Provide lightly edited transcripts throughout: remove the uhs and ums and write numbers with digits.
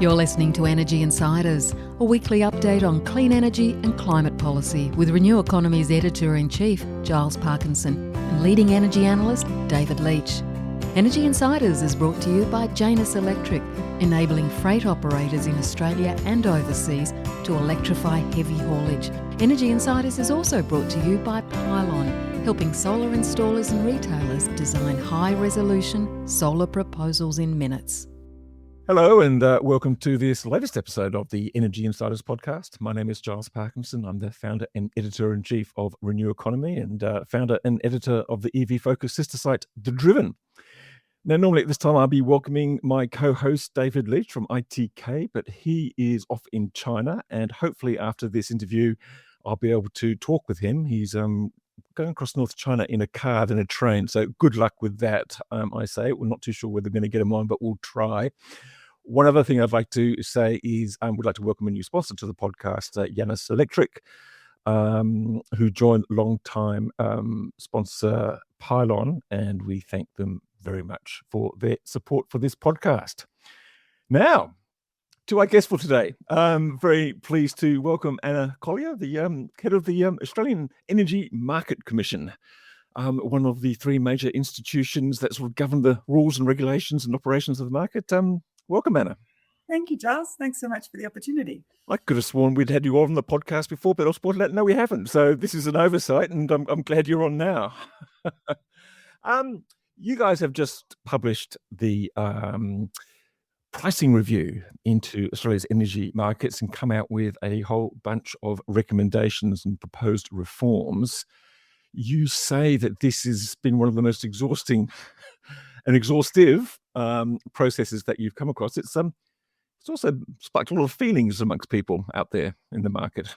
You're listening to Energy Insiders, a weekly update on clean energy and climate policy with Renew Economy's Editor-in-Chief, Giles Parkinson, and leading energy analyst, David Leitch. Energy Insiders is brought to you by Janus Electric, enabling freight operators in Australia and overseas to electrify heavy haulage. Energy Insiders is also brought to you by Pylon, helping solar installers and retailers design high-resolution solar proposals in minutes. Hello and welcome to this latest episode of the Energy Insiders podcast. My name is Giles Parkinson. I'm the founder and editor-in-chief of Renew Economy and founder and editor of the EV-focused sister site, The Driven. Now, normally at this time, I'll be welcoming my co-host, David Leitch from ITK, but he is off in China, and hopefully after this interview, I'll be able to talk with him. He's going across North China in a car than a train, so good luck with that, I say. We're not too sure whether we're going to get him on, but we'll try. One other thing I'd like to say is we'd like to welcome a new sponsor to the podcast, Janus Electric, who joined long-time sponsor Pylon, and we thank them very much for their support for this podcast. Now, to our guest for today, I'm very pleased to welcome Anna Collyer, the head of the Australian Energy Market Commission, one of the three major institutions that sort of govern the rules and regulations and operations of the market. Welcome, Anna. Thank you, Giles. Thanks so much for the opportunity. I could have sworn we'd had you on the podcast before, but I was supposed to no, we haven't. So this is an oversight, and I'm glad you're on now. You guys have just published the pricing review into Australia's energy markets and come out with a whole bunch of recommendations and proposed reforms. You say that this has been one of the most exhausting and exhaustive processes that you've come across. It's also sparked a lot of feelings amongst people out there in the market.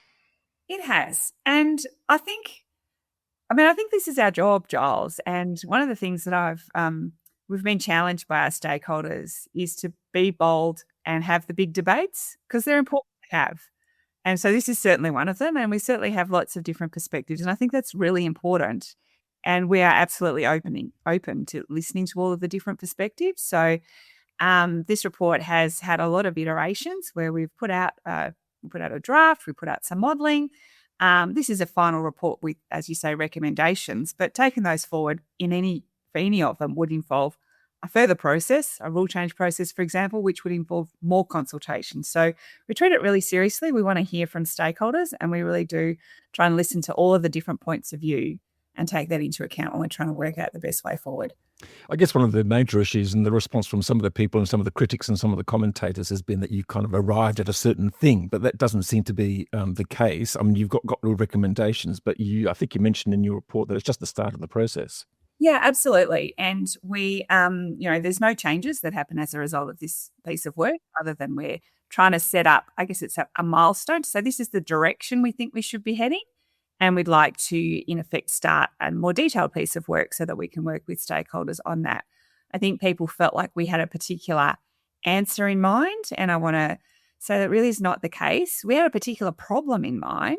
It has. And I think this is our job, Giles. And one of the things that we've been challenged by our stakeholders is to be bold and have the big debates because they're important to have. And so this is certainly one of them. And we certainly have lots of different perspectives. And I think that's really important. And we are absolutely open to listening to all of the different perspectives. So this report has had a lot of iterations where we've put out a draft, we put out some modelling. This is a final report with, as you say, recommendations, but taking those forward for any of them would involve a further process, a rule change process, for example, which would involve more consultation. So we treat it really seriously. We want to hear from stakeholders, and we really do try and listen to all of the different points of view and take that into account when we're trying to work out the best way forward. I guess one of the major issues and the response from some of the people and some of the critics and some of the commentators has been that you kind of arrived at a certain thing, but that doesn't seem to be the case. I mean, you've got recommendations, but I think you mentioned in your report that it's just the start of the process. Yeah, absolutely. And we, there's no changes that happen as a result of this piece of work other than we're trying to set up, I guess it's a milestone. So this is the direction we think we should be heading. And we'd like to, in effect, start a more detailed piece of work so that we can work with stakeholders on that. I think people felt like we had a particular answer in mind, and I want to say that really is not the case. We had a particular problem in mind.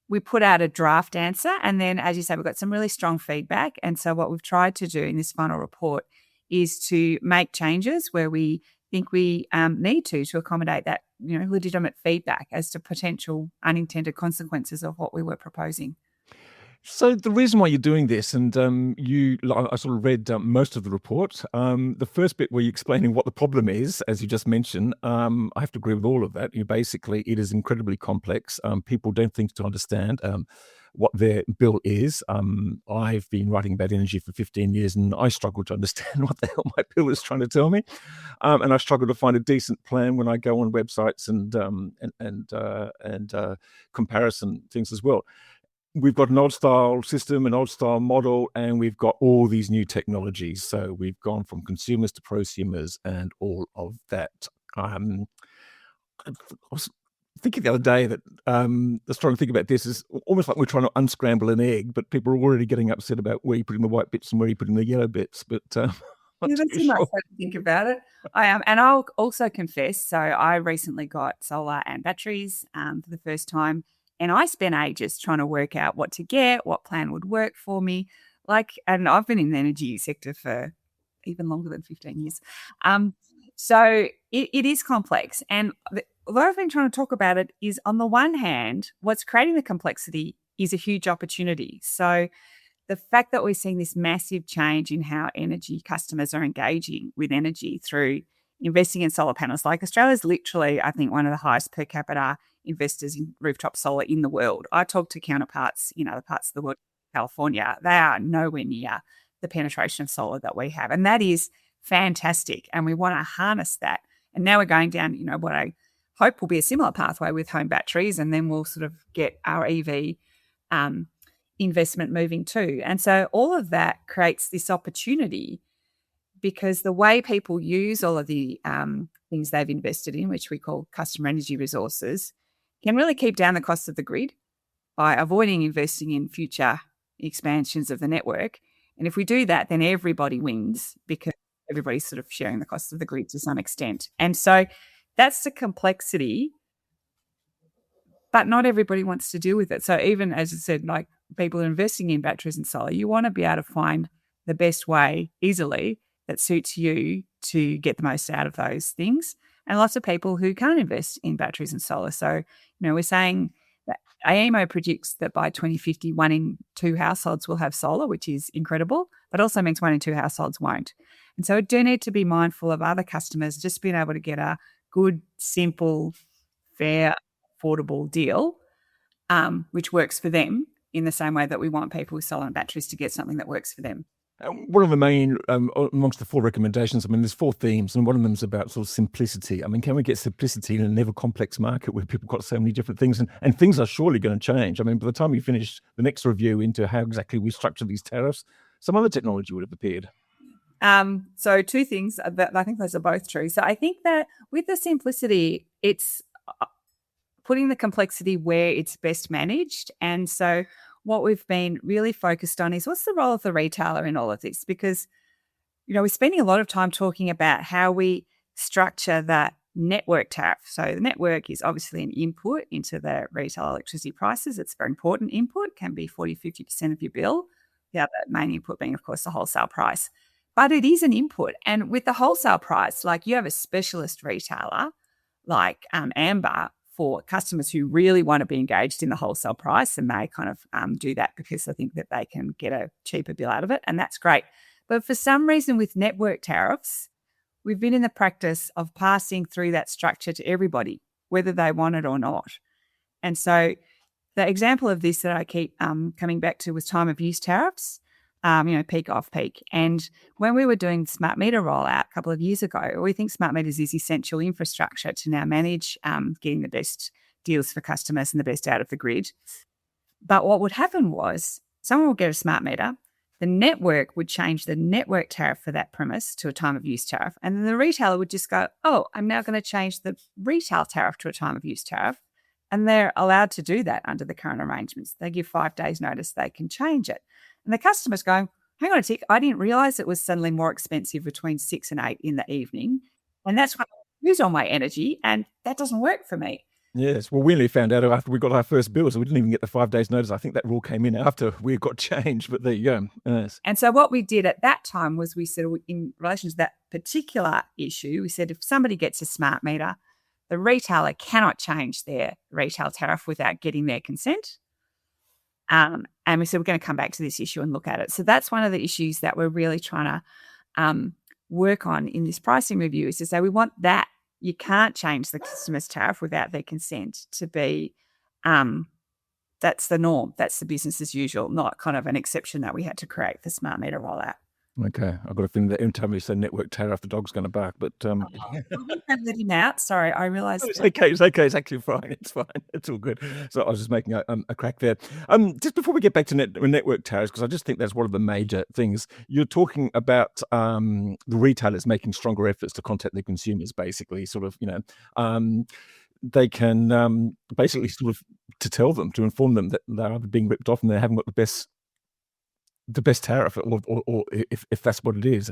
We put out a draft answer, and then, as you say, we've got some really strong feedback. And so what we've tried to do in this final report is to make changes where we think we need to accommodate that, legitimate feedback as to potential unintended consequences of what we were proposing. So the reason why you're doing this, and I sort of read most of the report. The first bit where you're explaining what the problem is, as you just mentioned, I have to agree with all of that. It is incredibly complex. People don't think to understand what their bill is. I've been writing about energy for 15 years, and I struggle to understand what the hell my bill is trying to tell me. And I struggle to find a decent plan when I go on websites and comparison things as well. We've got an old style system, an old style model, and we've got all these new technologies. So we've gone from consumers to prosumers and all of that. I was thinking the other day that I was trying to think about this is almost like we're trying to unscramble an egg, but people are already getting upset about where you put in the white bits and where you put in the yellow bits. But that's a nice way to think about it. I am, and I'll also confess. So I recently got solar and batteries for the first time. And I spent ages trying to work out what to get, what plan would work for me. And I've been in the energy sector for even longer than 15 years. So it is complex. And what I've been trying to talk about it is, on the one hand, what's creating the complexity is a huge opportunity. So the fact that we're seeing this massive change in how energy customers are engaging with energy through investing in solar panels. Like, Australia's literally, I think, one of the highest per capita investors in rooftop solar in the world. I talk to counterparts in other parts of the world, California, they are nowhere near the penetration of solar that we have. And that is fantastic. And we want to harness that. And now we're going down, what I hope will be a similar pathway with home batteries. And then we'll sort of get our EV investment moving too. And so all of that creates this opportunity, because the way people use all of the things they've invested in, which we call customer energy resources, can really keep down the cost of the grid by avoiding investing in future expansions of the network. And if we do that, then everybody wins, because everybody's sort of sharing the cost of the grid to some extent. And so that's the complexity, but not everybody wants to deal with it. So even, as I said, like, people are investing in batteries and solar, you want to be able to find the best way easily that suits you to get the most out of those things. And lots of people who can't invest in batteries and solar. So, we're saying that AEMO predicts that by 2050, 1 in 2 households will have solar, which is incredible, but also means 1 in 2 households won't. And so we do need to be mindful of other customers just being able to get a good, simple, fair, affordable deal, which works for them, in the same way that we want people with solar and batteries to get something that works for them. One of the main, amongst the 4 recommendations, there's 4 themes, and one of them is about sort of simplicity. Can we get simplicity in an ever complex market where people got so many different things, and things are surely going to change? By the time we finish the next review into how exactly we structure these tariffs, some other technology would have appeared. So 2 things that I think those are both true. So I think that with the simplicity, it's putting the complexity where it's best managed. And so what we've been really focused on is, what's the role of the retailer in all of this? Because, we're spending a lot of time talking about how we structure that network tariff. So the network is obviously an input into the retail electricity prices. It's a very important input, can be 40, 50% of your bill. The other main input being, of course, the wholesale price. But it is an input. And with the wholesale price, like, you have a specialist retailer like Amber, for customers who really want to be engaged in the wholesale price, and they kind of do that because they think that they can get a cheaper bill out of it, and that's great. But for some reason with network tariffs, we've been in the practice of passing through that structure to everybody, whether they want it or not. And so the example of this that I keep coming back to was time of use tariffs, peak off peak. And when we were doing smart meter rollout a couple of years ago, we think smart meters is essential infrastructure to now manage getting the best deals for customers and the best out of the grid. But what would happen was, someone would get a smart meter, the network would change the network tariff for that premise to a time of use tariff, and then the retailer would just go, oh, I'm now going to change the retail tariff to a time of use tariff. And they're allowed to do that under the current arrangements. They give 5 days notice, they can change it. And the customer's going, hang on a tick, I didn't realise it was suddenly more expensive between 6 and 8 in the evening. And that's when I use all my energy, and that doesn't work for me. Yes, well, we only found out after we got our first bill, so we didn't even get the 5 days notice. I think that rule came in after we got changed, but there you go. Yes. And so what we did at that time was, we said, in relation to that particular issue, we said, if somebody gets a smart meter, the retailer cannot change their retail tariff without getting their consent. And we said, we're going to come back to this issue and look at it. So that's one of the issues that we're really trying to work on in this pricing review, is to say, we want that. You can't change the customer's tariff without their consent to be, that's the norm. That's the business as usual, not kind of an exception that we had to create for smart meter rollout. Okay, I've got a feeling that every time we say network tariff, the dog's going to bark, but I let him out. Sorry, I realised. It's okay. It's actually fine. It's fine. It's all good. So I was just making a crack there. Just before we get back to network tariffs, because I just think that's one of the major things. You're talking about the retailers making stronger efforts to contact their consumers, basically, sort of, they can basically sort of to tell them, to inform them that they're either being ripped off and they haven't got the best tariff, or if that's what it is.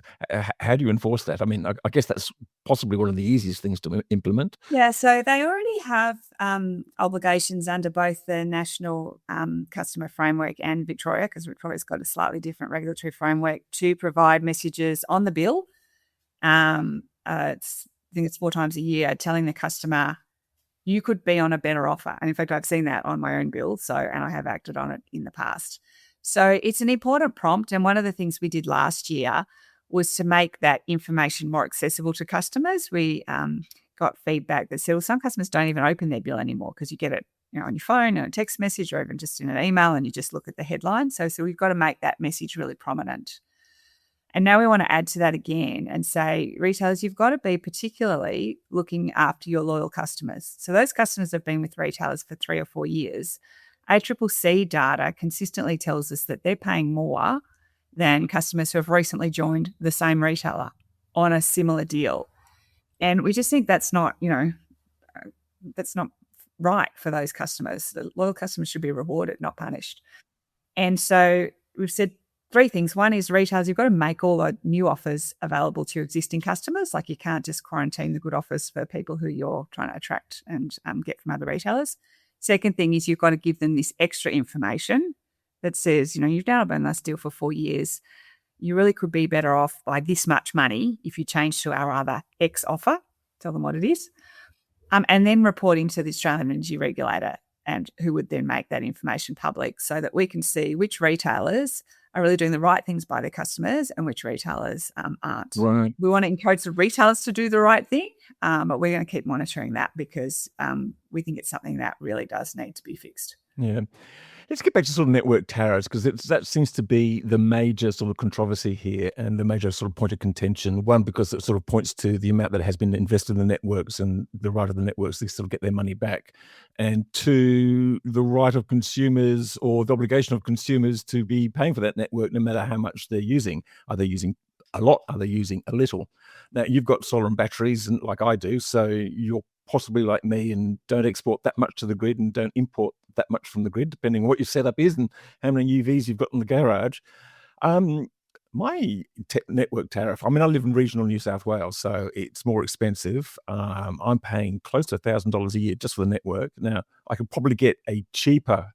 How do you enforce that? I guess that's possibly one of the easiest things to implement. Yeah, so they already have obligations under both the national customer framework and Victoria, because Victoria's got a slightly different regulatory framework, to provide messages on the bill. It's think it's 4 times a year, telling the customer, you could be on a better offer. And in fact, I've seen that on my own bill. And I have acted on it in the past. So it's an important prompt. And one of the things we did last year was to make that information more accessible to customers. We got feedback that said, well, some customers don't even open their bill anymore because you get it on your phone, or a text message, or even just in an email, and you just look at the headline. So we've got to make that message really prominent. And now we want to add to that again and say, retailers, you've got to be particularly looking after your loyal customers. So those customers have been with retailers for 3 or 4 years. ACCC data consistently tells us that they're paying more than customers who have recently joined the same retailer on a similar deal. And we just think that's not, that's not right for those customers. The loyal customers should be rewarded, not punished. And so we've said 3 things. One is retailers, you've got to make all the new offers available to your existing customers. Like, you can't just quarantine the good offers for people who you're trying to attract and get from other retailers. Second thing is you've got to give them this extra information that says, you've now been on this deal for 4 years. You really could be better off by this much money if you change to our other X offer. Tell them what it is. And then reporting to the Australian Energy Regulator, and who would then make that information public so that we can see which retailers are really doing the right things by their customers and which retailers aren't. Right. We want to encourage the retailers to do the right thing, but we're going to keep monitoring that because we think it's something that really does need to be fixed. Yeah. Let's get back to sort of network tariffs, because that seems to be the major sort of controversy here and the major sort of point of contention. One, because it sort of points to the amount that has been invested in the networks and the right of the networks to sort of get their money back. And 2, the right of consumers, or the obligation of consumers, to be paying for that network no matter how much they're using. Are they using a lot? Are they using a little? Now, you've got solar and batteries, and like I do, so you're possibly like me and don't export that much to the grid and don't import that much from the grid, depending on what your setup is and how many UVs you've got in the garage. My network tariff, I live in regional New South Wales, so it's more expensive. I'm paying close to $1,000 a year just for the network. Now, I could probably get a cheaper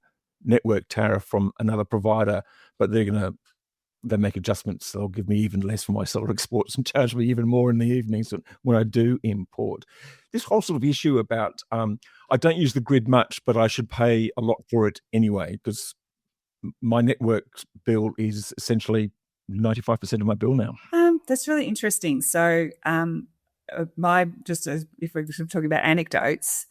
network tariff from another provider, but they make adjustments. They'll give me even less for my solar exports and charge me even more in the evenings when I do import. This whole sort of issue about I don't use the grid much, but I should pay a lot for it anyway, because my network bill is essentially 95% of my bill now. That's really interesting. So if we're talking about anecdotes,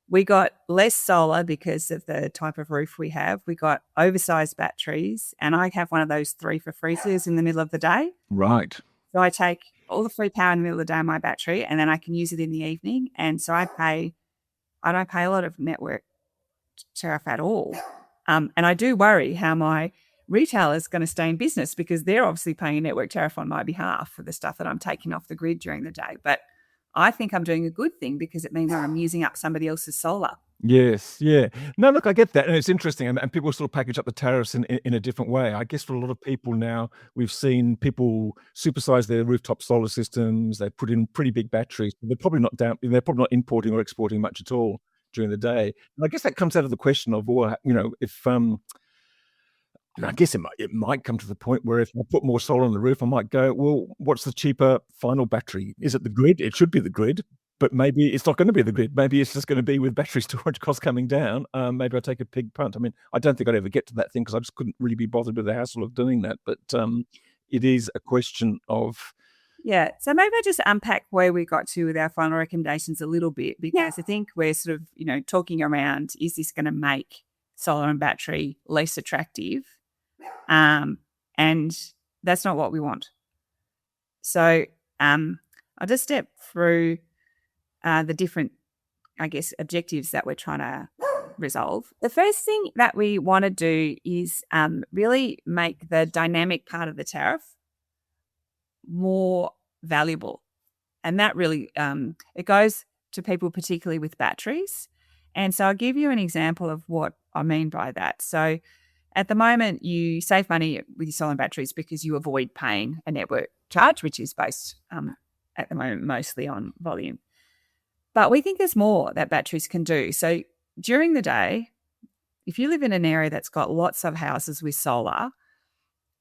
we got less solar because of the type of roof we have. We got oversized batteries, and I have one of those 3 for freezers in the middle of the day. Right. So I take all the free power in the middle of the day on my battery, and then I can use it in the evening. And so I don't pay a lot of network tariff at all. And I do worry how my retailer is going to stay in business, because they're obviously paying a network tariff on my behalf for the stuff that I'm taking off the grid during the day. But I think I'm doing a good thing because it means I'm using up somebody else's solar. Yes, yeah. No, look, I get that. And it's interesting. And people sort of package up the tariffs in a different way. I guess for a lot of people now, we've seen people supersize their rooftop solar systems. They put in pretty big batteries. They're probably not importing or exporting much at all during the day. And I guess that comes out of the question of, if I guess it might come to the point where if I put more solar on the roof, I might go, well, what's the cheaper final battery? Is it the grid? It should be the grid, but maybe it's not going to be the grid. Maybe it's just going to be with battery storage costs coming down. Maybe I take a pig punt. I don't think I'd ever get to that thing because I just couldn't really be bothered with the hassle of doing that. But it is a question of... Yeah. So maybe I just unpack where we got to with our final recommendations a little bit, because I think we're sort of, talking around, is this going to make solar and battery less attractive? And that's not what we want. So I'll just step through the different, objectives that we're trying to resolve. The first thing that we want to do is really make the dynamic part of the tariff more valuable. And that really, it goes to people particularly with batteries. And so I'll give you an example of what I mean by that. So at the moment, you save money with your solar and batteries because you avoid paying a network charge, which is based at the moment mostly on volume. But we think there's more that batteries can do. So during the day, if you live in an area that's got lots of houses with solar,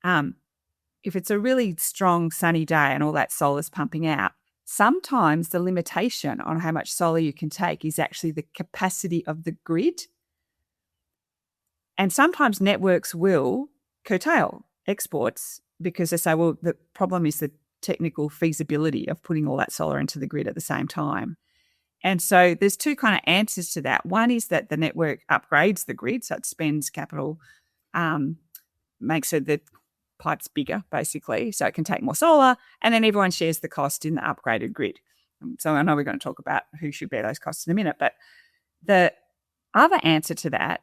if it's a really strong sunny day and all that solar's pumping out, sometimes the limitation on how much solar you can take is actually the capacity of the grid. And sometimes networks will curtail exports because they say, well, the problem is the technical feasibility of putting all that solar into the grid at the same time. And so there's two kind of answers to that. One is that the network upgrades the grid, so it spends capital, makes it the pipes bigger, basically, so it can take more solar, and then everyone shares the cost in the upgraded grid. So I know we're going to talk about who should bear those costs in a minute, but the other answer to that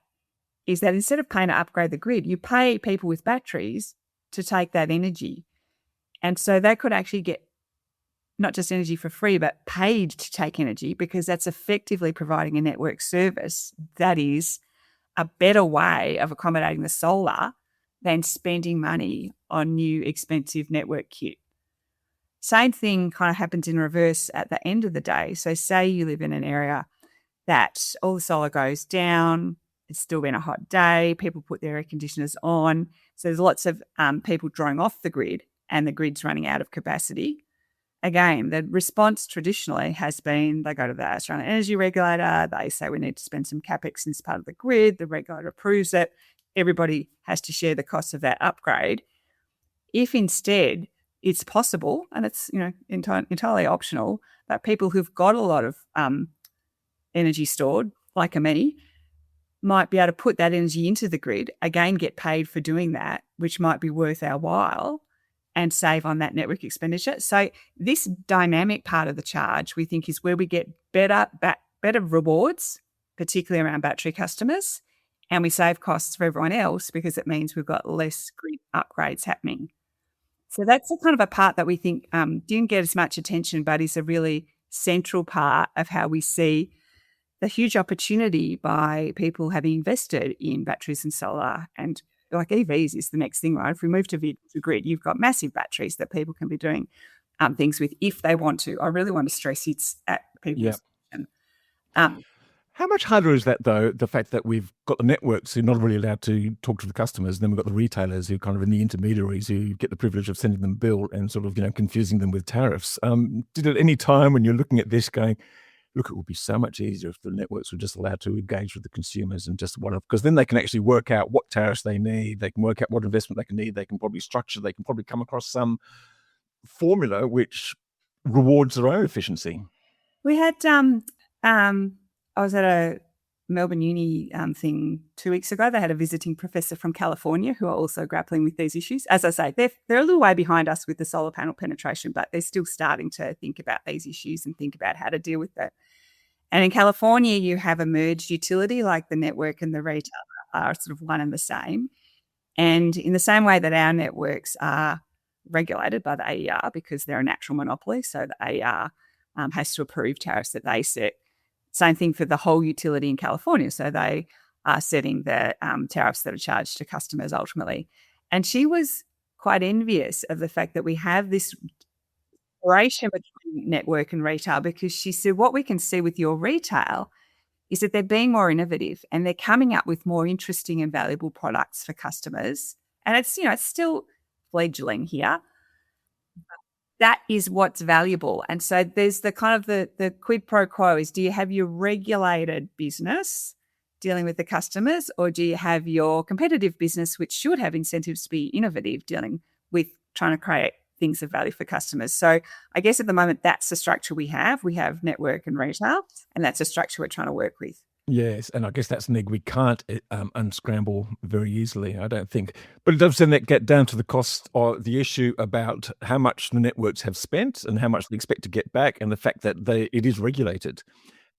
is that instead of paying to upgrade the grid, you pay people with batteries to take that energy. And so they could actually get not just energy for free, but paid to take energy, because that's effectively providing a network service that is a better way of accommodating the solar than spending money on new expensive network kit. Same thing kind of happens in reverse at the end of the day. So say you live in an area that all the solar goes down, it's still been a hot day, people put their air conditioners on, so there's lots of people drawing off the grid and the grid's running out of capacity. Again, the response traditionally has been they go to the Australian Energy Regulator, they say we need to spend some CapEx in this part of the grid, the regulator approves it, everybody has to share the cost of that upgrade. If instead it's possible, and it's entirely optional, that people who've got a lot of energy stored, like me, might be able to put that energy into the grid, again get paid for doing that, which might be worth our while, and save on that network expenditure. So this dynamic part of the charge, we think, is where we get better rewards, particularly around battery customers, and we save costs for everyone else because it means we've got less grid upgrades happening. So that's a kind of a part that we think didn't get as much attention, but is a really central part of how we see the huge opportunity by people having invested in batteries and solar. And like EVs is the next thing, right? If we move to grid, you've got massive batteries that people can be doing things with if they want to. I really want to stress it's at people's discretion. How much harder is that, though, the fact that we've got the networks who are not really allowed to talk to the customers, and then we've got the retailers who kind of in the intermediaries who get the privilege of sending them a bill and sort of, confusing them with tariffs. Did at any time when you're looking at this going, look, it would be so much easier if the networks were just allowed to engage with the consumers and just because then they can actually work out what tariffs they need, they can work out what investment they can need, they can probably structure, they can probably come across some formula which rewards their own efficiency. We had I was at a Melbourne Uni thing 2 weeks ago. They had a visiting professor from California who are also grappling with these issues. As I say, they're a little way behind us with the solar panel penetration, but they're still starting to think about these issues and think about how to deal with it. And in California, you have a merged utility, like the network and the retailer are sort of one and the same. And in the same way that our networks are regulated by the AER because they're a natural monopoly, so the AER has to approve tariffs that they set. Same thing for the whole utility in California. So they are setting the tariffs that are charged to customers ultimately. And she was quite envious of the fact that we have this separation between network and retail, because she said what we can see with your retail is that they're being more innovative and they're coming up with more interesting and valuable products for customers. And it's, it's still fledgling here. That is what's valuable. And so there's the kind of the quid pro quo is, do you have your regulated business dealing with the customers, or do you have your competitive business, which should have incentives to be innovative, dealing with trying to create things of value for customers? So I guess at the moment, that's the structure we have. We have network and retail, and that's a structure we're trying to work with. Yes, and I guess that's an egg we can't unscramble very easily, I don't think. But it does then get down to the cost or the issue about how much the networks have spent and how much they expect to get back, and the fact that it is regulated.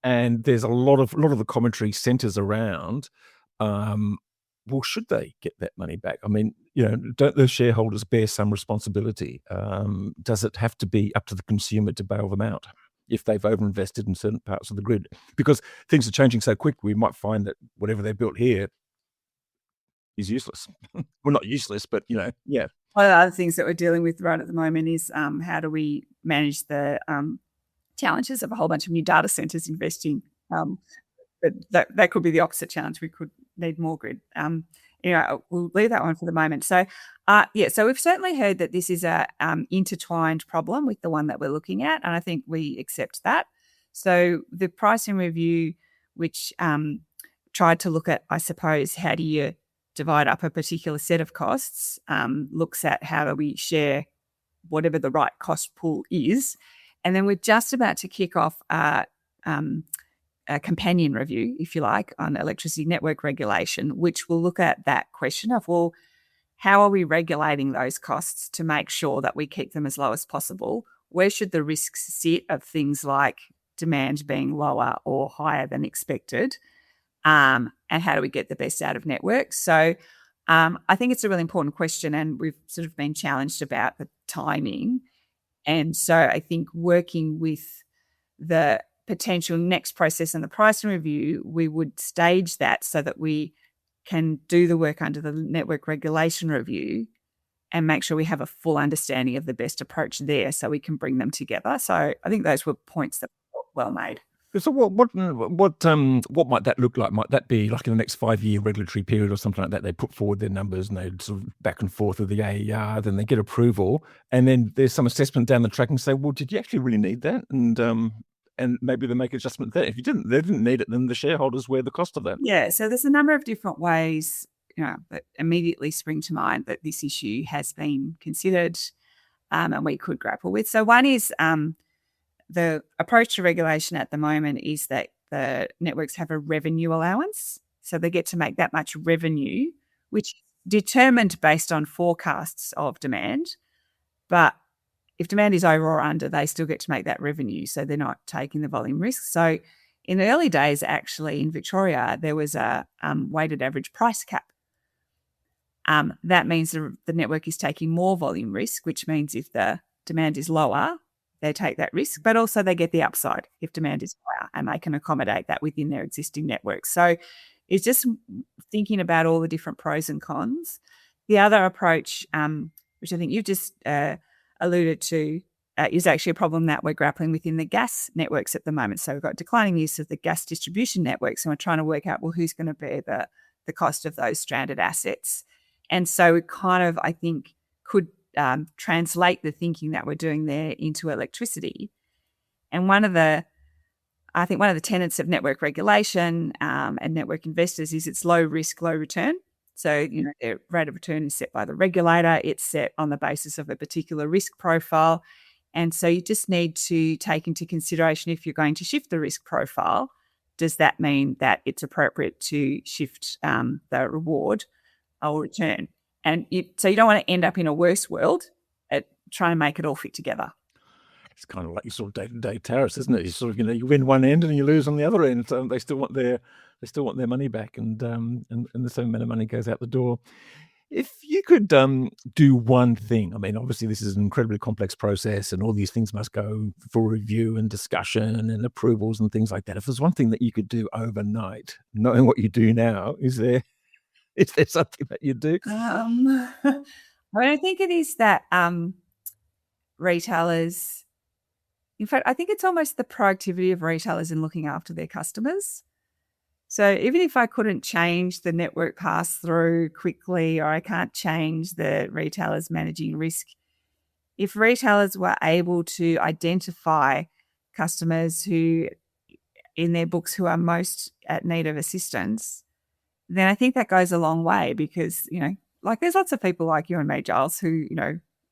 And there's a lot of the commentary centers around, well, should they get that money back? I mean, don't the shareholders bear some responsibility? Does it have to be up to the consumer to bail them out if they've overinvested in certain parts of the grid? Because things are changing so quick, we might find that whatever they built here is useless. Well, not useless, but, yeah. One of the other things that we're dealing with right at the moment is how do we manage the challenges of a whole bunch of new data centers investing. But that could be the opposite challenge. We could need more grid. we'll leave that one for the moment. So, so we've certainly heard that this is a intertwined problem with the one that we're looking at, and I think we accept that. So the pricing review, which tried to look at, I suppose, how do you divide up a particular set of costs, looks at how do we share whatever the right cost pool is. And then we're just about to kick off a companion review, if you like, on electricity network regulation, which will look at that question of, well, how are we regulating those costs to make sure that we keep them as low as possible? Where should the risks sit of things like demand being lower or higher than expected? And how do we get the best out of networks? So I think it's a really important question, and we've sort of been challenged about the timing. And so I think working with the potential next process and the pricing review, we would stage that so that we can do the work under the network regulation review and make sure we have a full understanding of the best approach there so we can bring them together. So I think those were points that were well made. So what might that look like? Might that be like in the next 5-year regulatory period or something like that? They put forward their numbers and they sort of back and forth with the AER, then they get approval, and then there's some assessment down the track and say, well, did you actually really need that? And maybe they make adjustment there. If they didn't need it, then the shareholders wear the cost of that. Yeah, so there's a number of different ways, that immediately spring to mind that this issue has been considered and we could grapple with. So one is the approach to regulation at the moment is that the networks have a revenue allowance. So they get to make that much revenue, which is determined based on forecasts of demand. But if demand is over or under, they still get to make that revenue. So they're not taking the volume risk. So in the early days, actually, in Victoria, there was a weighted average price cap. That means the network is taking more volume risk, which means if the demand is lower, they take that risk, but also they get the upside if demand is higher, and they can accommodate that within their existing network. So it's just thinking about all the different pros and cons. The other approach, which I think you've just alluded to, is actually a problem that we're grappling with in the gas networks at the moment. So we've got declining use of the gas distribution networks, and we're trying to work out, well, who's going to bear the cost of those stranded assets. And so we kind of, I think, could translate the thinking that we're doing there into electricity. And one of the tenets of network regulation and network investors is it's low risk, low return. So, their rate of return is set by the regulator. It's set on the basis of a particular risk profile. And so you just need to take into consideration, if you're going to shift the risk profile, does that mean that it's appropriate to shift the reward or return? And so you don't want to end up in a worse world at trying to make it all fit together. It's kind of like your sort of day-to-day tariffs, isn't it? You sort of, you win one end and you lose on the other end. So they still want their money back, and the same amount of money goes out the door. If you could do one thing, I mean, obviously this is an incredibly complex process, and all these things must go for review and discussion and approvals and things like that. If there's one thing that you could do overnight, knowing what you do now, is there something that you do? I think it is that retailers, in fact, I think it's almost the proactivity of retailers in looking after their customers. So even if I couldn't change the network pass-through quickly, or I can't change the retailers managing risk, if retailers were able to identify customers who, in their books, who are most at need of assistance, then I think that goes a long way, because, there's lots of people like you and me, Giles, who,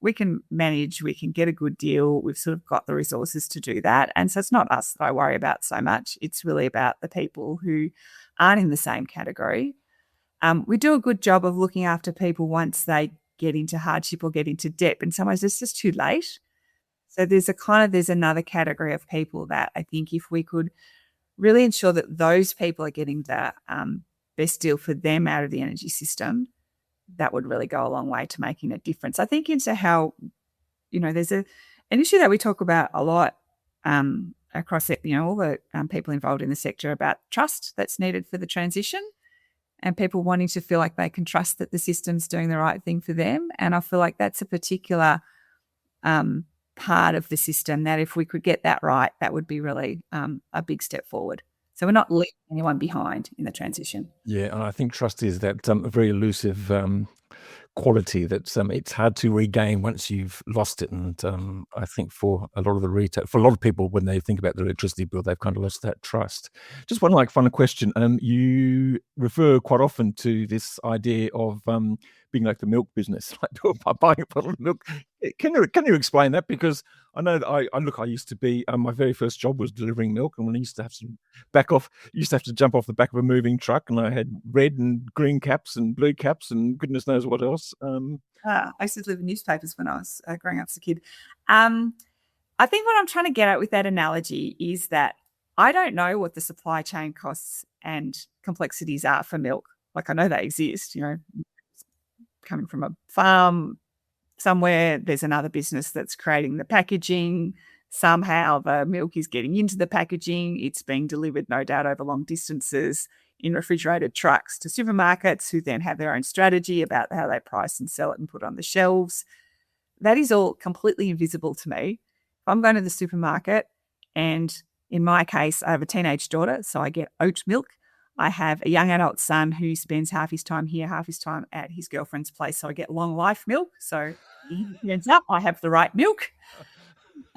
we can manage, we can get a good deal. We've sort of got the resources to do that. And so it's not us that I worry about so much. It's really about the people who aren't in the same category. We do a good job of looking after people once they get into hardship or get into debt. And sometimes it's just too late. So there's another category of people that I think if we could really ensure that those people are getting the best deal for them out of the energy system, that would really go a long way to making a difference. I think into how, there's an issue that we talk about a lot across it, all the people involved in the sector, about trust that's needed for the transition, and people wanting to feel like they can trust that the system's doing the right thing for them. And I feel like that's a particular part of the system that if we could get that right, that would be really a big step forward. So we're not leaving anyone behind in the transition. Yeah, and I think trust is that very elusive quality that it's hard to regain once you've lost it. And I think for a lot of for a lot of people, when they think about their electricity bill, they've kind of lost that trust. Just one final question. You refer quite often to this idea of being like the milk business, like buying a bottle of milk. Can you explain that? Because I know that I used to be, my very first job was delivering milk, and when I used to have to jump off the back of a moving truck, and I had red and green caps and blue caps and goodness knows what else. I used to deliver newspapers when I was growing up as a kid. I think what I'm trying to get at with that analogy is that I don't know what the supply chain costs and complexities are for milk. Like, I know they exist, coming from a farm somewhere, there's another business that's creating the packaging. Somehow the milk is getting into the packaging. It's being delivered, no doubt, over long distances in refrigerated trucks to supermarkets, who then have their own strategy about how they price and sell it and put it on the shelves. That is all completely invisible to me. If I'm going to the supermarket, and in my case, I have a teenage daughter, so I get oat milk. I have a young adult son who spends half his time here, half his time at his girlfriend's place, so I get long life milk. So he ends up, I have the right milk.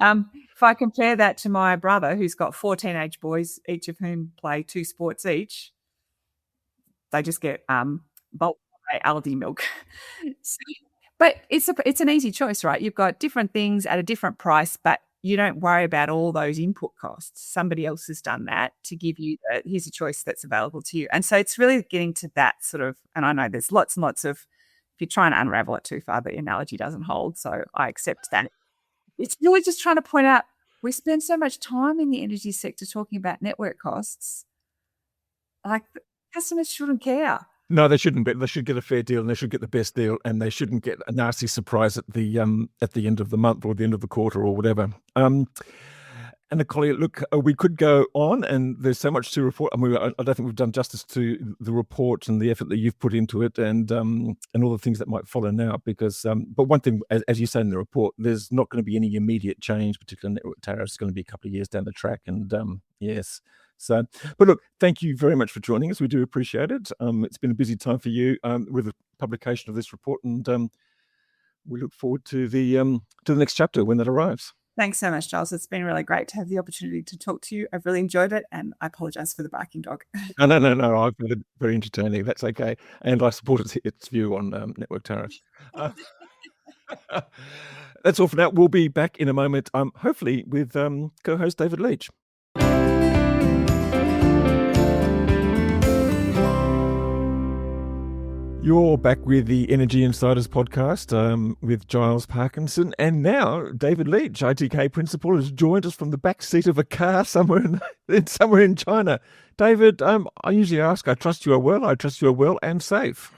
If I compare that to my brother, who's got 4 teenage boys, each of whom play 2 sports each, they just get bulk Aldi milk. But it's an easy choice, right? You've got different things at a different price, but you don't worry about all those input costs. Somebody else has done that to give you here's a choice that's available to you. And so it's really getting to that sort of, and I know there's lots and lots of, if you're trying to unravel it too far, the analogy doesn't hold. So I accept that. It's really just trying to point out, we spend so much time in the energy sector talking about network costs. Like, customers shouldn't care. No, they shouldn't. But they should get a fair deal, and they should get the best deal, and they shouldn't get a nasty surprise at the end of the month or the end of the quarter or whatever. Anna Collyer, look, we could go on, and there's so much to report. I mean, I don't think we've done justice to the report and the effort that you've put into it, and all the things that might follow now. Because, but one thing, as you say in the report, there's not going to be any immediate change, particularly network tariffs. It's going to be a couple of years down the track, and yes. So, but look, thank you very much for joining us. We do appreciate it. It's been a busy time for you with the publication of this report, and we look forward to the next chapter when that arrives. Thanks so much, Giles. It's been really great to have the opportunity to talk to you. I've really enjoyed it, and I apologise for the barking dog. No. I've found it very entertaining. That's okay, and I support its view on network tariffs. That's all for now. We'll be back in a moment, hopefully with co-host David Leitch. You're back with the Energy Insiders podcast with Giles Parkinson, and now David Leitch, ITK principal, has joined us from the back seat of a car somewhere in China. David, I usually ask, I trust you are well. I trust you are well and safe.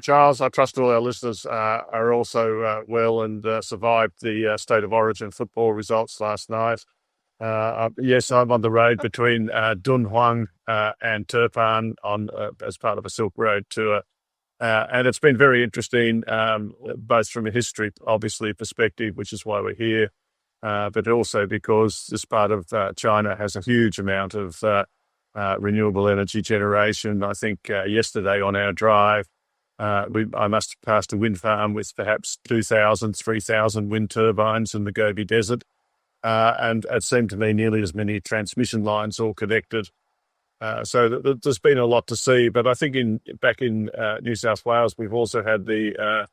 Giles, I trust all our listeners are also well and survived the State of Origin football results last night. Yes, I'm on the road between Dunhuang and Turpan as part of a Silk Road tour. And it's been very interesting, both from a history, obviously, perspective, which is why we're here, but also because this part of China has a huge amount of renewable energy generation. I think yesterday on our drive, I must have passed a wind farm with perhaps 2,000, 3,000 wind turbines in the Gobi Desert. And it seemed to me nearly as many transmission lines all connected. So there's been a lot to see, but I think back in New South Wales, we've also had the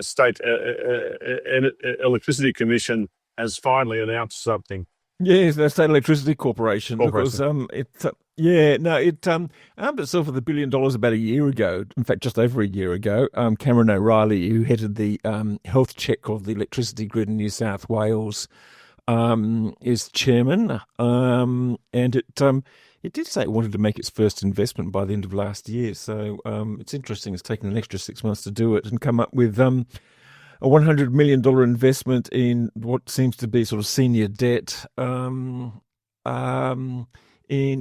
State Electricity Commission has finally announced something. Yes, the State Electricity Corporation. Because armed itself with $1 billion about a year ago. In fact, just over a year ago. Cameron O'Reilly, who headed the health check of the electricity grid in New South Wales, is chairman, and it did say it wanted to make its first investment by the end of last year. So it's interesting. It's taken an extra 6 months to do it and come up with a $100 million investment in what seems to be sort of senior debt in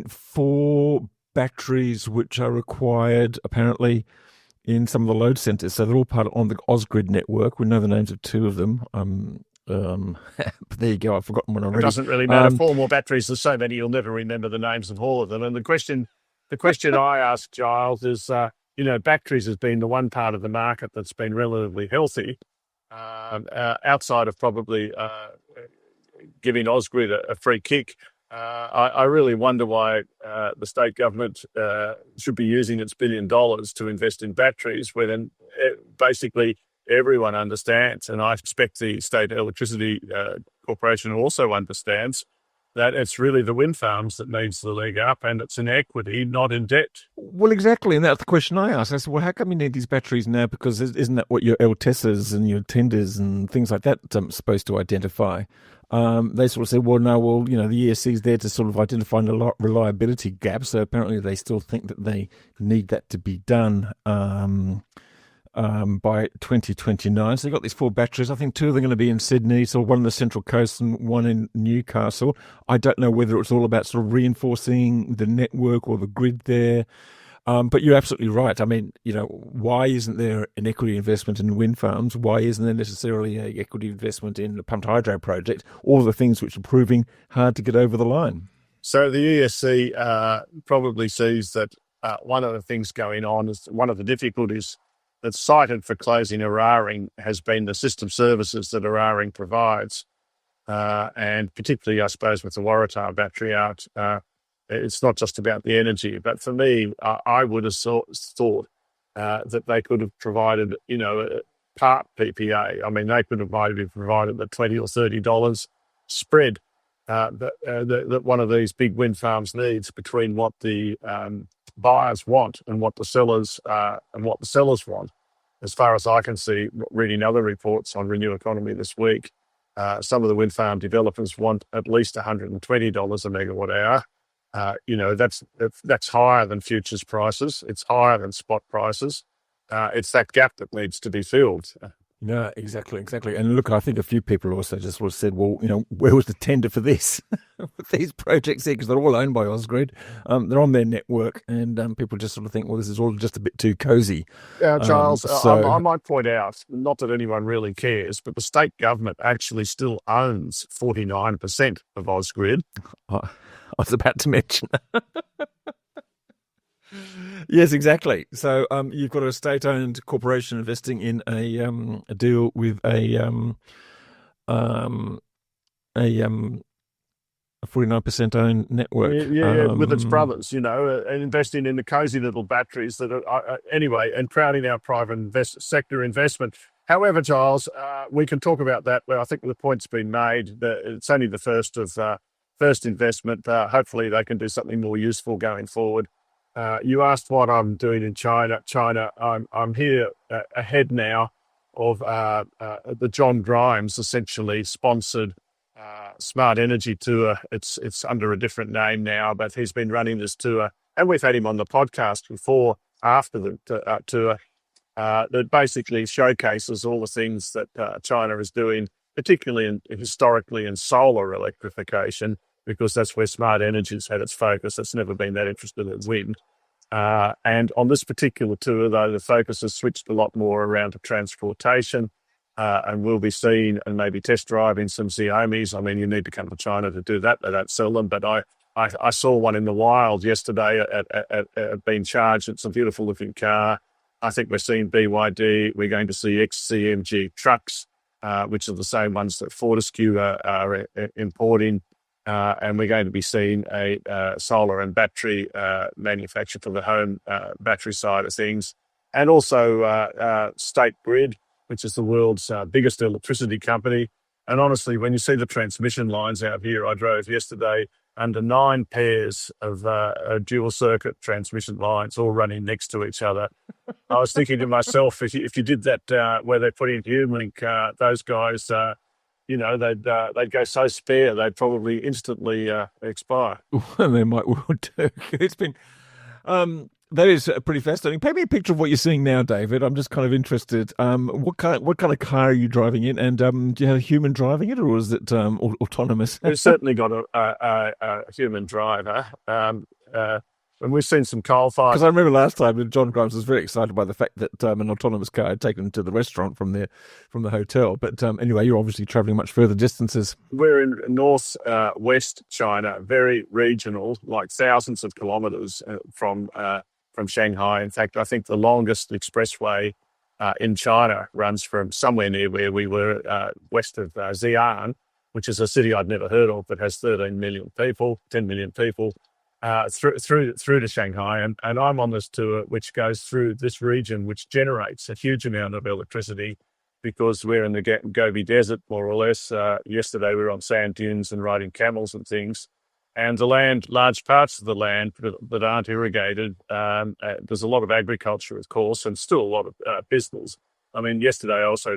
4 batteries, which are required apparently in some of the load centres. So they're all part on the Ausgrid network. We know the names of 2 of them. But there you go. I've forgotten one It already. doesn't really matter. 4 more batteries. There's so many you'll never remember the names of all of them. And the question I asked Giles is, batteries has been the one part of the market that's been relatively healthy, outside of probably giving Ausgrid a free kick. I really wonder why the state government should be using its $1 billion to invest in batteries, where then basically everyone understands, and I expect the State Electricity Corporation also understands, that it's really the wind farms that needs the leg up, and it's in equity, not in debt. Well, exactly, and that's the question I asked. I said, well, how come you need these batteries now? Because isn't that what your LTESs and your tenders and things like that are supposed to identify? They sort of said, well, no, the ESC is there to sort of identify a reliability gap, so apparently they still think that they need that to be done by 2029. So you've got these 4 batteries. I think 2 of them are going to be in Sydney, so one on the Central Coast and one in Newcastle. I don't know whether it's all about sort of reinforcing the network or the grid there. But you're absolutely right. I mean, why isn't there an equity investment in wind farms? Why isn't there necessarily an equity investment in the pumped hydro project? All the things which are proving hard to get over the line. So the ESC probably sees that one of the things going on is one of the difficulties that's cited for closing Eraring has been the system services that Eraring provides. And particularly, I suppose, with the Waratah battery out, it's not just about the energy. But for me, I would have thought that they could have provided, a part PPA. I mean, they could have maybe provided the $20 or $30 spread that one of these big wind farms needs between what the buyers want and what the sellers want. As far as I can see, reading other reports on Renew Economy this week, some of the wind farm developers want at least $120 a megawatt hour. That's higher than futures prices. It's higher than spot prices. It's that gap that needs to be filled. No, exactly. And look, I think a few people also just sort of said, well, where was the tender for this? With these projects here, because they're all owned by Ausgrid. They're on their network, and people just sort of think, well, this is all just a bit too cozy. Yeah, Charles, I might point out, not that anyone really cares, but the state government actually still owns 49% of Ausgrid. I was about to mention. Yes, exactly. So you've got a state-owned corporation investing in a deal with a 49% owned network. With its brothers, and investing in the cosy little batteries that are anyway, and crowding our private sector investment. However, Giles, we can talk about that. Well, I think the point's been made that it's only the first investment. Hopefully, they can do something more useful going forward. You asked what I'm doing in China. I'm here ahead now of the John Grimes essentially sponsored Smart Energy Tour. It's under a different name now, but he's been running this tour, and we've had him on the podcast before after the tour. That basically showcases all the things that China is doing, particularly historically in solar electrification, because that's where Smart Energy's had its focus. It's never been that interested in wind. And on this particular tour, though, the focus has switched a lot more around to transportation, and we'll be seeing and maybe test driving some Xiaomis. I mean, you need to come to China to do that. They don't sell them, but I saw one in the wild yesterday at being charged. It's a beautiful looking car. I think we're seeing BYD. We're going to see XCMG trucks, which are the same ones that Fortescue are importing. And we're going to be seeing a solar and battery manufacturer for the home battery side of things. And also State Grid, which is the world's biggest electricity company. And honestly, when you see the transmission lines out here, I drove yesterday under 9 pairs of dual circuit transmission lines all running next to each other. I was thinking to myself, if you did that where they put in HumeLink, those guys... they'd go so spare, they'd probably instantly expire. Well, they might well do. It's been, that is pretty fascinating. Paint me a picture of what you're seeing now, David. I'm just kind of interested. What kind of car are you driving in? And do you have a human driving it, or is it autonomous? It's certainly got a human driver. And we've seen some coal fires. Because I remember last time John Grimes was very excited by the fact that an autonomous car had taken him to the restaurant from the hotel. But anyway, you're obviously travelling much further distances. We're in north-west China, very regional, like thousands of kilometres from Shanghai. In fact, I think the longest expressway in China runs from somewhere near where we were, west of Xi'an, which is a city I'd never heard of, but has 10 million people, through to Shanghai. And I'm on this tour, which goes through this region, which generates a huge amount of electricity because we're in the Gobi Desert, more or less. Yesterday, we were on sand dunes and riding camels and things. And the land, large parts of the land that aren't irrigated, there's a lot of agriculture, of course, and still a lot of business. I mean, yesterday I also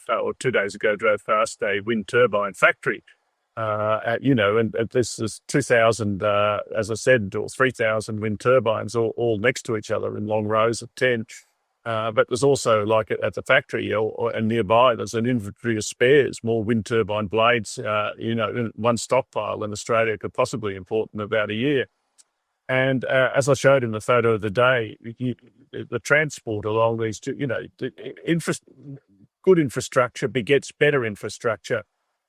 or 2 days ago, drove past a wind turbine factory, and this is 2,000, as I said, or 3,000 wind turbines all next to each other in long rows of 10. But there's also, like at the factory and nearby, there's an inventory of spares, more wind turbine blades, one stockpile in Australia could possibly import in about a year. And as I showed in the photo of the day, the transport along these two, good infrastructure begets better infrastructure.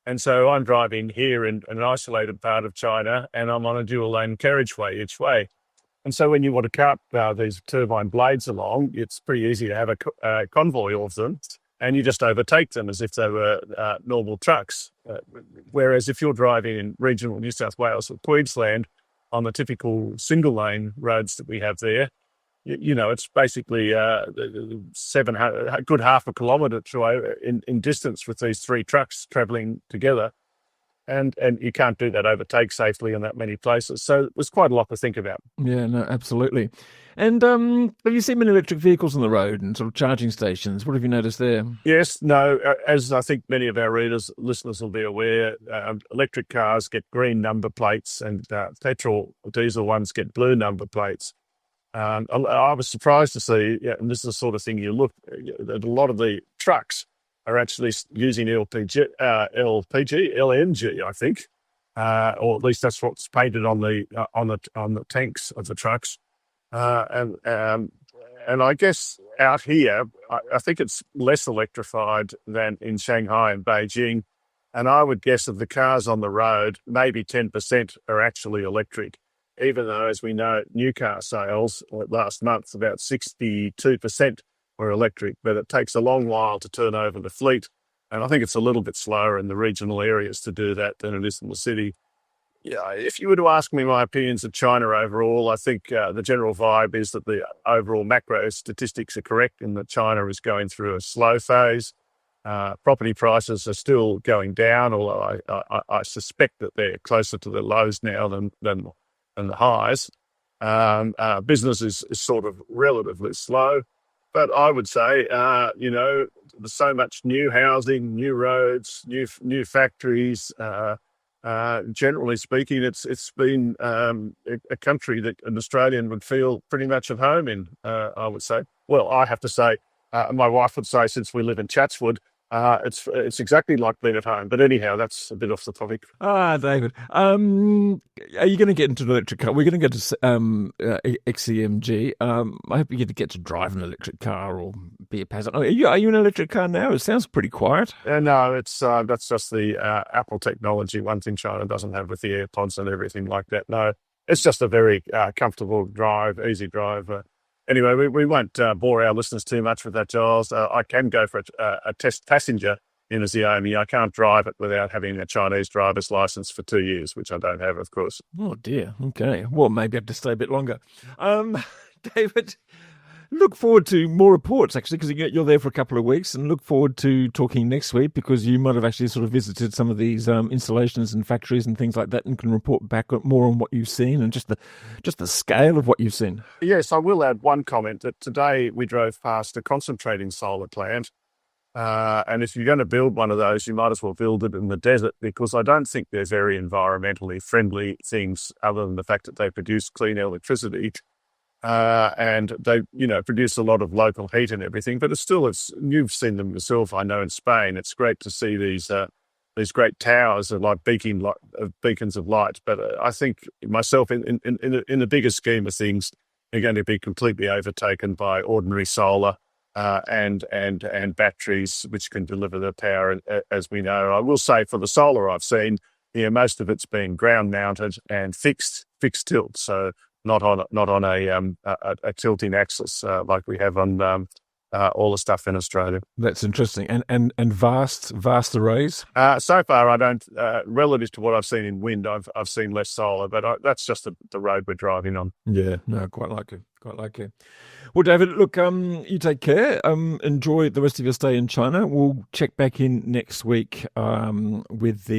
And so I'm driving here in an isolated part of China, and I'm on a dual-lane carriageway each way. And so when you want to cart these turbine blades along, it's pretty easy to have a convoy of them, and you just overtake them as if they were normal trucks. Whereas if you're driving in regional New South Wales or Queensland on the typical single-lane roads that we have there, it's basically a good half a kilometre in distance with these three trucks travelling together. And you can't do that overtake safely in that many places. So it was quite a lot to think about. Yeah, no, absolutely. And have you seen many electric vehicles on the road and sort of charging stations? What have you noticed there? Yes, no, as I think many of our listeners will be aware, electric cars get green number plates and petrol, diesel ones get blue number plates. I was surprised to see, and this is the sort of thing that a lot of the trucks are actually using LNG, I think, or at least that's what's painted on the tanks of the trucks. And I guess out here, I think it's less electrified than in Shanghai and Beijing. And I would guess of the cars on the road, maybe 10% are actually electric, even though, as we know, new car sales last month, about 62% were electric, but it takes a long while to turn over the fleet. And I think it's a little bit slower in the regional areas to do that than it is in the city. Yeah, if you were to ask me my opinions of China overall, I think the general vibe is that the overall macro statistics are correct and that China is going through a slow phase. Property prices are still going down, although I suspect that they're closer to the lows now than the highs. Business is sort of relatively slow. But I would say, there's so much new housing, new roads, new factories. Generally speaking, it's been a country that an Australian would feel pretty much at home in, I would say. Well, I have to say, my wife would say, since we live in Chatswood, it's exactly like being at home. But anyhow, that's a bit off the topic. David, are you going to get into an electric car? We're going to go to AEMC. I hope you get to drive an electric car or be a passenger. Are you in an electric car now? It sounds pretty quiet. No, it's that's just the Apple technology. One thing China doesn't have with the AirPods and everything like that. No, it's just a very comfortable drive, easy drive. Anyway, we won't bore our listeners too much with that, Giles. I can go for a test passenger in a Xiaomi. I can't drive it without having a Chinese driver's license for 2 years, which I don't have, of course. Oh, dear. Okay. Well, maybe I have to stay a bit longer. David, look forward to more reports, actually, because you're there for a couple of weeks, and look forward to talking next week because you might have actually sort of visited some of these installations and factories and things like that and can report back more on what you've seen and just the scale of what you've seen. Yes, I will add one comment that today we drove past a concentrating solar plant. And if you're going to build one of those, you might as well build it in the desert because I don't think they're very environmentally friendly things other than the fact that they produce clean electricity. And they, produce a lot of local heat and everything, but you've seen them yourself, I know, in Spain. It's great to see these these great towers are like beacons of light. But I think myself, in the bigger scheme of things, they're going to be completely overtaken by ordinary solar and batteries, which can deliver the power, as we know. I will say for the solar I've seen, most of it's been ground mounted and fixed tilt, so not on a tilting axis like we have on all the stuff in Australia. That's interesting. And vast arrays? So far, I don't, relative to what I've seen in wind, I've seen less solar, but that's just the road we're driving on. Yeah, no, quite like it. Well, David, look, you take care. Enjoy the rest of your stay in China. We'll check back in next week with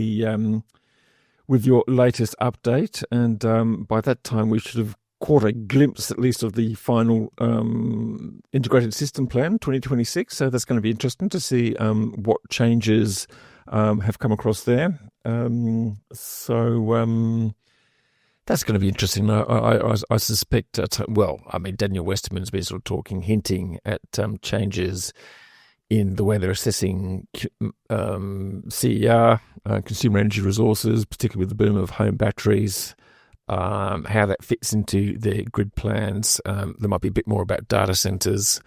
your latest update. And by that time, we should have caught a glimpse, at least, of the final integrated system plan 2026. So that's going to be interesting to see what changes have come across there. That's going to be interesting. I suspect, Daniel Westerman's been sort of hinting at changes in the way they're assessing CER, consumer energy resources, particularly with the boom of home batteries. How that fits into their grid plans. There might be a bit more about data centres,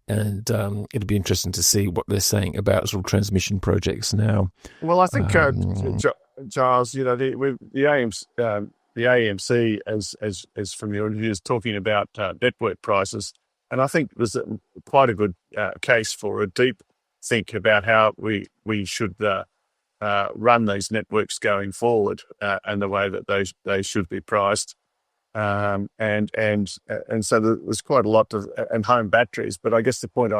and it'll be interesting to see what they're saying about sort of transmission projects now. Well, I think, Giles, the AEMC, as from your interviews, talking about network prices, and I think there's quite a good case for a deep think about how we should run these networks going forward, and the way that they should be priced, and so there's quite a lot of and home batteries. But I guess the point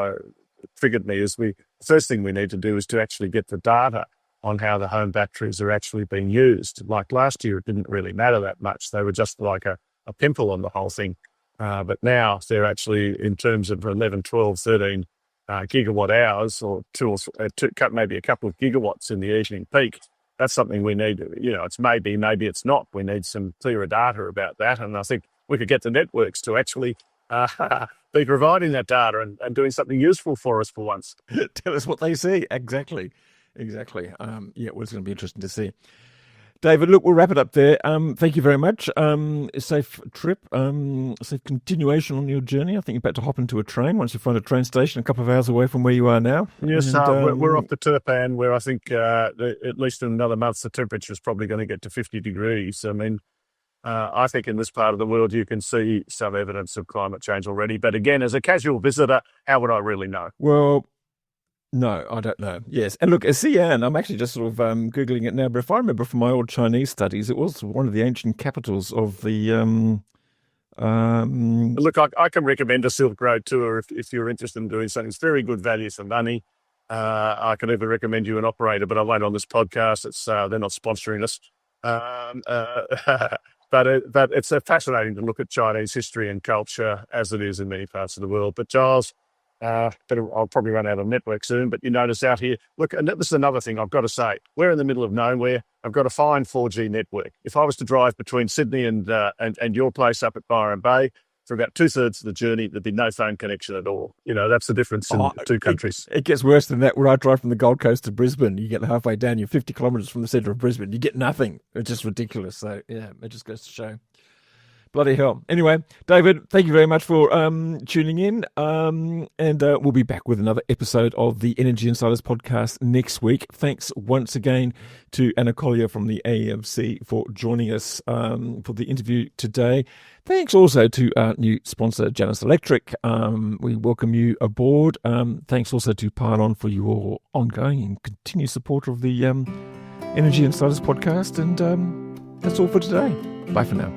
triggered me is the first thing we need to do is to actually get the data on how the home batteries are actually being used. Like last year, it didn't really matter that much; they were just like a pimple on the whole thing. But now they're actually, in terms of 11, 12, 13 gigawatt hours, or maybe a couple of gigawatts in the evening peak. That's something we need. It's maybe it's not. We need some clearer data about that, and I think we could get the networks to actually be providing that data and doing something useful for us for once. Tell us what they see. Exactly. Well, it's going to be interesting to see. David, look, we'll wrap it up there. Thank you very much. Safe trip, safe continuation on your journey. I think you're about to hop into a train once you find a train station a couple of hours away from where you are now. Yes, we're off to Turpan, where I think at least in another month the temperature is probably going to get to 50 degrees. I mean, I think in this part of the world you can see some evidence of climate change already. But again, as a casual visitor, how would I really know? Well, no, I don't know. Yes. And look, Xi'an, I'm actually just sort of Googling it now, but if I remember from my old Chinese studies, it was one of the ancient capitals of the... Look, I can recommend a Silk Road tour if you're interested in doing something. It's very good value for money. I can even recommend you an operator, but I won't on this podcast. They're not sponsoring us. But it's fascinating to look at Chinese history and culture as it is in many parts of the world. But Giles... I'll probably run out of network soon, but you notice out here, look, and this is another thing I've got to say. We're in the middle of nowhere. I've got a fine 4G network. If I was to drive between Sydney and your place up at Byron Bay for about 2/3 of the journey, there'd be no phone connection at all. That's the difference in two countries. It gets worse than that. Where I drive from the Gold Coast to Brisbane, you get halfway down, you're 50 kilometres from the centre of Brisbane, you get nothing. It's just ridiculous. So, yeah, it just goes to show. Bloody hell. Anyway, David, thank you very much for tuning in. And we'll be back with another episode of the Energy Insiders podcast next week. Thanks once again to Anna Collyer from the AEMC for joining us for the interview today. Thanks also to our new sponsor, Janus Electric. We welcome you aboard. Thanks also to Pylon for your ongoing and continued support of the Energy Insiders podcast. And that's all for today. Bye for now.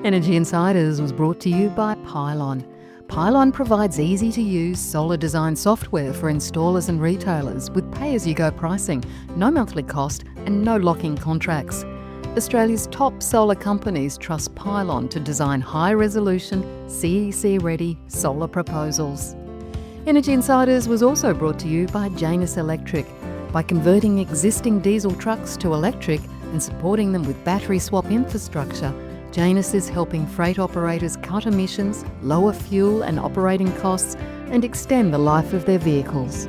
Energy Insiders was brought to you by Pylon. Pylon provides easy-to-use solar design software for installers and retailers with pay-as-you-go pricing, no monthly cost and no lock-in contracts. Australia's top solar companies trust Pylon to design high-resolution, CEC-ready solar proposals. Energy Insiders was also brought to you by Janus Electric. By converting existing diesel trucks to electric and supporting them with battery swap infrastructure, Janus is helping freight operators cut emissions, lower fuel and operating costs, and extend the life of their vehicles.